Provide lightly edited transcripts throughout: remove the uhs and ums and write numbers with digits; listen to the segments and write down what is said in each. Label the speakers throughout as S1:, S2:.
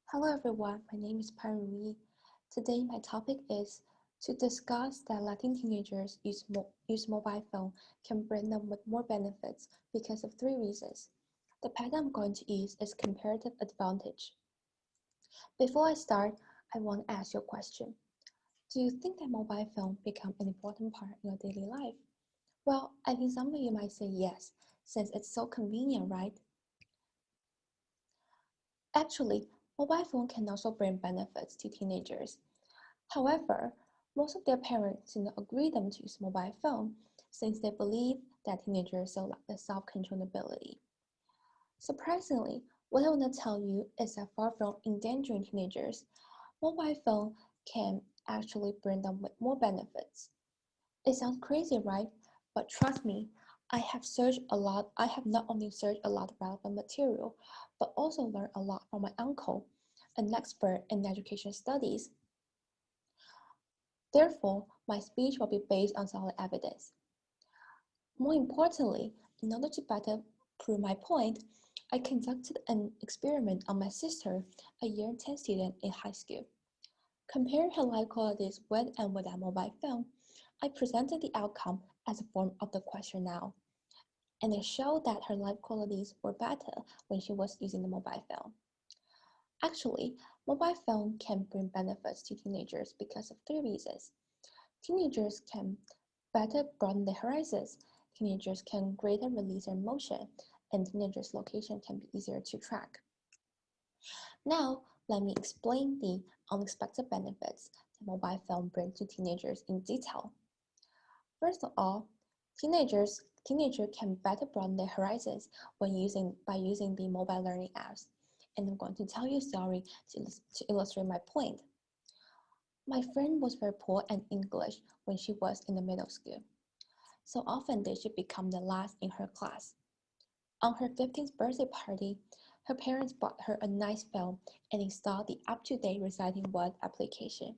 S1: Hello everyone, my name is Ruyi. Today my topic is to discuss that letting teenagers use mobile phone can bring them with more benefits because of three reasons. The pattern I'm going to use is comparative advantage. Before I start, I want to ask you a question. Do you think that mobile phone become an important part in your daily life? Well, I think some of you might say yes, since it's so convenient, right? Actually, mobile phone can also bring benefits to teenagers. However, most of their parents do not agree them to use mobile phone since they believe that teenagers still lack the self-control ability. Surprisingly, what I want to tell you is that far from endangering teenagers, mobile phone can actually bring them with more benefits. It sounds crazy, right? But trust me, I have searched a lot. I have not only searched a lot of relevant material, but also learned a lot from my uncle, an expert in education studies. Therefore, my speech will be based on solid evidence. More importantly, in order to better prove my point, I conducted an experiment on my sister, a year 10 student in high school. Comparing her life qualities with and without mobile phone, I presented the outcome as a form of the questionnaire, and it showed that her life qualities were better when she was using the mobile phone. Actually, mobile phone can bring benefits to teenagers because of three reasons. Teenagers can better broaden their horizons, teenagers can greater release their emotion, and teenagers' location can be easier to track. Now, let me explain the unexpected benefits that mobile phone brings to teenagers in detail. First of all, teenagers can better broaden their horizons by using the mobile learning apps. And I'm going to tell you a story to illustrate my point. My friend was very poor at English when she was in the middle school. So often they should become the last in her class. On her 15th birthday party, her parents bought her a nice phone and installed the up-to-date reciting word application.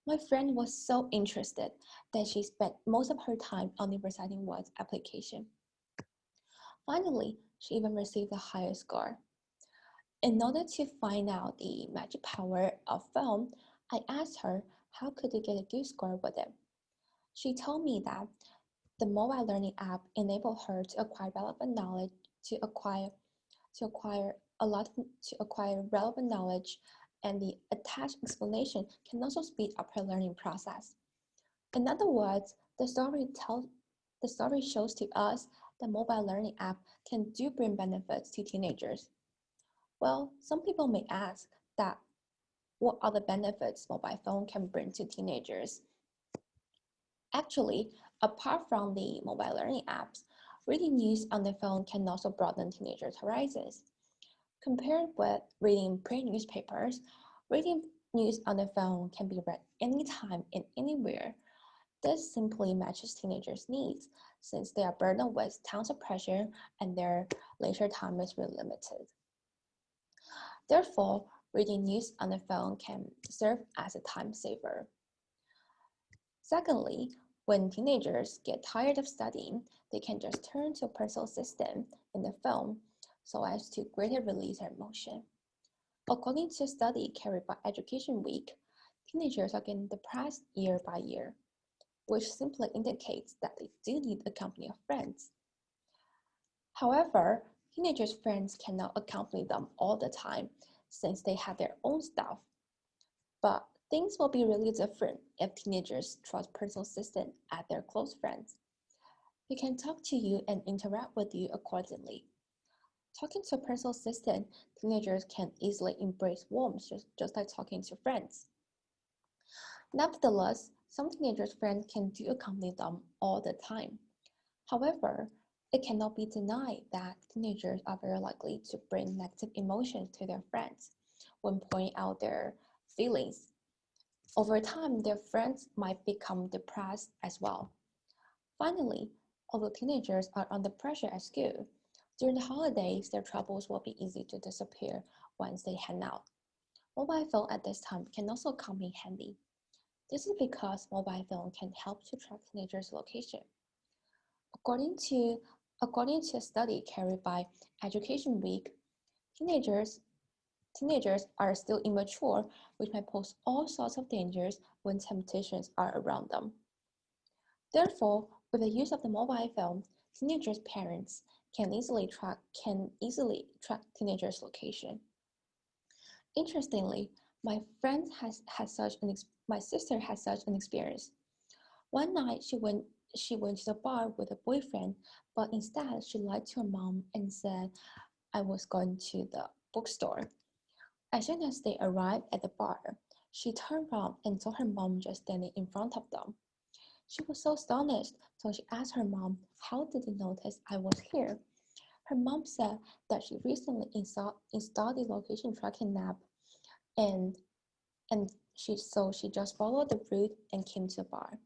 S1: My friend was so interested that she spent most of her time on the reciting words application. Finally, she even received a higher score. In order to find out the magic power of phone, I asked her how could they get a good score with it. She told me that the mobile learning app enabled her to acquire relevant knowledge, to acquire to acquire to acquire relevant knowledge, and the attached explanation can also speed up her learning process. In other words, the story shows to us that mobile learning app can do bring benefits to teenagers. Well, some people may ask that what other benefits mobile phone can bring to teenagers. Actually, apart from the mobile learning apps, reading news on the phone can also broaden teenagers' horizons. Compared with reading print newspapers, reading news on the phone can be read anytime and anywhere. This simply matches teenagers' needs since they are burdened with tons of pressure and their leisure time is really limited. Therefore, reading news on the phone can serve as a time saver. Secondly, when teenagers get tired of studying, they can just turn to a personal assistant in the phone so as to greatly release their emotion. According to a study carried by Education Week, teenagers are getting depressed year by year, which simply indicates that they do need a company of friends. However, teenagers' friends cannot accompany them all the time since they have their own stuff. But things will be really different if teenagers trust personal assistants as their close friends. They can talk to you and interact with you accordingly. Talking to a personal assistant, teenagers can easily embrace warmth just like talking to friends. Nevertheless, some teenagers' friends can do accompany them all the time. However, it cannot be denied that teenagers are very likely to bring negative emotions to their friends when pointing out their feelings. Over time, their friends might become depressed as well. Finally, although teenagers are under pressure at school, during the holidays, their troubles will be easy to disappear once they hang out. Mobile phone at this time can also come in handy. This is because mobile phone can help to track teenagers' location. According to According to a study carried by Education Week, teenagers Teenagers are still immature, which might pose all sorts of dangers when temptations are around them. Therefore, with the use of the mobile phone, teenagers' parents can easily track teenagers' location. Interestingly, my sister has such an experience. One night she went to the bar with a boyfriend, but instead she lied to her mom and said I was going to the bookstore. As soon as they arrived at the bar, she turned around and saw her mom just standing in front of them. She was so astonished, so she asked her mom, "How did you notice I was here?" Her mom said that she recently installed the location tracking app, and she just followed the route and came to the bar.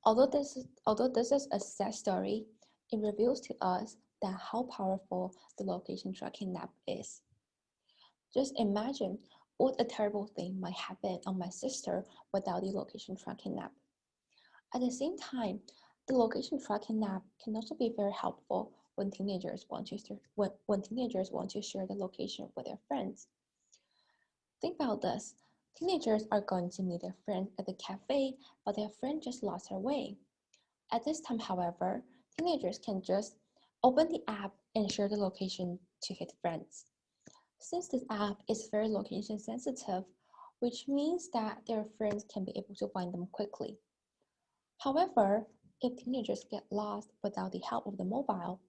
S1: Although this is a sad story, it reveals to us that how powerful the location tracking app is. Just imagine what a terrible thing might happen on my sister without the location tracking app. At the same time, the location tracking app can also be very helpful when teenagers want to share the location with their friends. Think about this. Teenagers are going to meet their friend at the cafe, but their friend just lost her way. At this time, however, teenagers can just open the app and share the location to his friends. Since this app is very location sensitive, which means that their friends can be able to find them quickly. However, if teenagers get lost without the help of the mobile,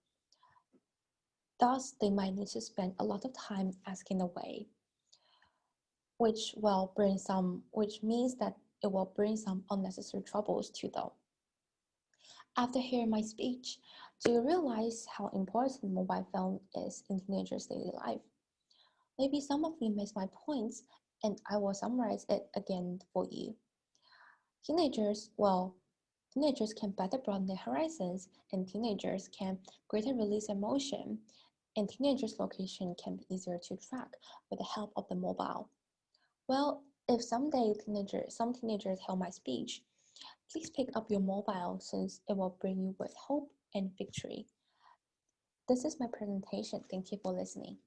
S1: thus they might need to spend a lot of time asking the way, which means that it will bring some unnecessary troubles to them. After hearing my speech, do you realize how important the mobile phone is in teenagers' daily life? Maybe some of you missed my points, and I will summarize it again for you. Teenagers can better broaden their horizons, and teenagers can greater release emotion, and teenagers' location can be easier to track with the help of the mobile. Well, if someday some teenagers hear my speech, please pick up your mobile since it will bring you with hope and victory. This is my presentation. Thank you for listening.